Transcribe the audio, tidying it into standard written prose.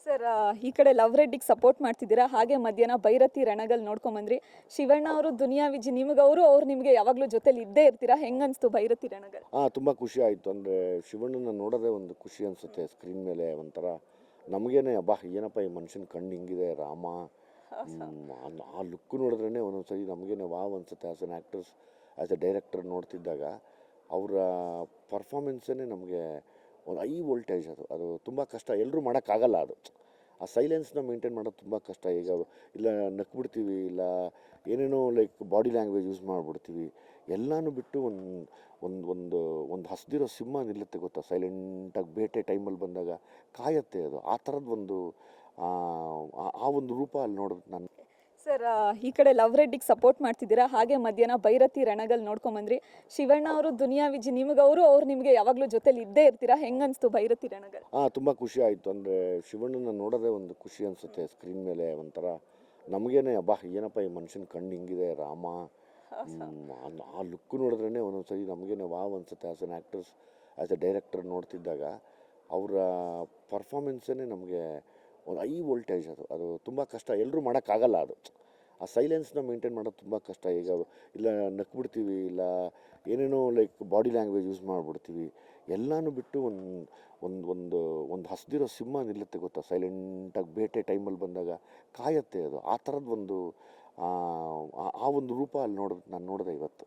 Sir ಈ ಕಡೆ love ರೆಡ್ಡಿಗೆ support ಮಾಡ್ತಿದ್ದೀರಾ, ಹಾಗೆ ಮಧ್ಯಾಹ್ನ ಭೈರತಿ ರಣಗಲ್ ನೋಡ್ಕೊಂಬಂದ್ರಿ. ಶಿವಣ್ಣ ಅವರು ದುನಿಯಾ ವಿಜಿ ನಿಮ್ಗೆ ಅವ್ರು ನಿಮಗೆ ಯಾವಾಗಲೂ ಜೊತೆಲಿ ಇದ್ದೇ ಇರ್ತೀರಾ. ಹೆಂಗನ್ಸ್ತು ಭೈರತಿ ರಣಗಲ್? ತುಂಬ ಖುಷಿ ಆಯಿತು. ಅಂದರೆ ಶಿವಣ್ಣನ ನೋಡೋದೇ ಒಂದು ಖುಷಿ ಅನಿಸುತ್ತೆ. ಸ್ಕ್ರೀನ್ ಮೇಲೆ ಒಂಥರ ನಮಗೇನೆ ಅಬ್ಬಾ ಏನಪ್ಪ ಈ ಮನುಷ್ಯನ ಕಣ್ಣು ಹಿಂಗಿದೆ ರಾಮ, ಆ ಲುಕ್ ನೋಡಿದ್ರೇ ಒಂದೊಂದು ಸರಿ ನಮಗೇನೆ ವಾವ್ ಅನಿಸುತ್ತೆ. As an actors, as a director ನೋಡ್ತಿದ್ದಾಗ ಅವರ ಪರ್ಫಾಮೆನ್ಸೇ ನಮಗೆ ಒಂದು ಹೈ ವೋಲ್ಟೇಜ್. ಅದು ತುಂಬ ಕಷ್ಟ, ಎಲ್ಲರೂ ಮಾಡೋಕ್ಕಾಗಲ್ಲ. ಅದು ಆ ಸೈಲೆನ್ಸ್ನ ಮೇಂಟೈನ್ ಮಾಡೋದು ತುಂಬ ಕಷ್ಟ. ಈಗ ಇಲ್ಲ ನಕ್ಬಿಡ್ತೀವಿ, ಇಲ್ಲ ಏನೇನೋ ಲೈಕ್ ಬಾಡಿ ಲ್ಯಾಂಗ್ವೇಜ್ ಯೂಸ್ ಮಾಡಿಬಿಡ್ತೀವಿ. ಎಲ್ಲನೂ ಬಿಟ್ಟು ಒಂದು ಹಸ್ದಿರೋ ಸಿಂಹ ನಿಲ್ಲುತ್ತೆ ಗೊತ್ತಾ, ಸೈಲೆಂಟಾಗಿ ಬೇಟೆ ಟೈಮಲ್ಲಿ ಬಂದಾಗ ಕಾಯತ್ತೆ. ಅದು ಆ ಥರದ್ದು ಆ ಒಂದು ರೂಪ ಅಲ್ಲಿ ನೋಡೋದು ನಾನು. ಸರ್ ಈ ಕಡೆ ಲವ್ ರೆಡ್ಡಿಗೆ ಸಪೋರ್ಟ್ ಮಾಡ್ತಿದ್ದೀರಾ, ಹಾಗೆ ಮಧ್ಯಾಹ್ನ ಭೈರತಿ ರಣಗಲ್ ನೋಡ್ಕೊಂಬಂದ್ರಿ. ಶಿವಣ್ಣ ಅವರು ದುನಿಯಾ ವಿಜಿ ನಿಮ್ಗೆ ಅವ್ರು ನಿಮಗೆ ಯಾವಾಗಲೂ ಜೊತೆಲಿ ಇದ್ದೇ ಇರ್ತೀರಾ. ಹೆಂಗನ್ಸ್ತು ಭೈರತಿ ರಣಗಲ್? ತುಂಬ ಖುಷಿ ಆಯಿತು. ಅಂದರೆ ಶಿವಣ್ಣನ ನೋಡೋದೇ ಒಂದು ಖುಷಿ ಅನಿಸುತ್ತೆ. ಸ್ಕ್ರೀನ್ ಮೇಲೆ ಒಂಥರ ನಮಗೇನೆ ಅಬ್ಬಾ ಏನಪ್ಪ ಈ ಮನುಷ್ಯನ ಕಣ್ಣು ಹಿಂಗಿದೆ ರಾಮ, ಆ ಲುಕ್ ನೋಡಿದ್ರೇ ಒಂದೊಂದು ಸರಿ ನಮಗೇನೆ ವಾವ್ ಅನಿಸುತ್ತೆ. As an actors, as a director ನೋಡ್ತಿದ್ದಾಗ ಅವರ ಪರ್ಫಾಮೆನ್ಸೇ ನಮಗೆ ಒಂದು ಹೈ ವೋಲ್ಟೇಜ್. ಅದು ತುಂಬ ಕಷ್ಟ, ಎಲ್ಲರೂ ಮಾಡೋಕ್ಕಾಗಲ್ಲ. ಅದು ಆ ಸೈಲೆನ್ಸ್ನ ಮೇಂಟೈನ್ ಮಾಡೋದು ತುಂಬ ಕಷ್ಟ. ಈಗ ಇಲ್ಲ ನಕ್ಬಿಡ್ತೀವಿ, ಇಲ್ಲ ಏನೇನೋ ಲೈಕ್ ಬಾಡಿ ಲ್ಯಾಂಗ್ವೇಜ್ ಯೂಸ್ ಮಾಡಿಬಿಡ್ತೀವಿ. ಎಲ್ಲನೂ ಬಿಟ್ಟು ಒಂದು ಹಸ್ದಿರೋ ಸಿಂಹ ನಿಲ್ಲುತ್ತೆ ಗೊತ್ತಾ, ಸೈಲೆಂಟಾಗಿ ಬೇಟೆ ಟೈಮಲ್ಲಿ ಬಂದಾಗ ಕಾಯತ್ತೆ. ಅದು ಆ ಥರದ್ದು ಆ ಒಂದು ರೂಪ ಅಲ್ಲಿ ನಾನು ನೋಡಿದೆ ಇವತ್ತು.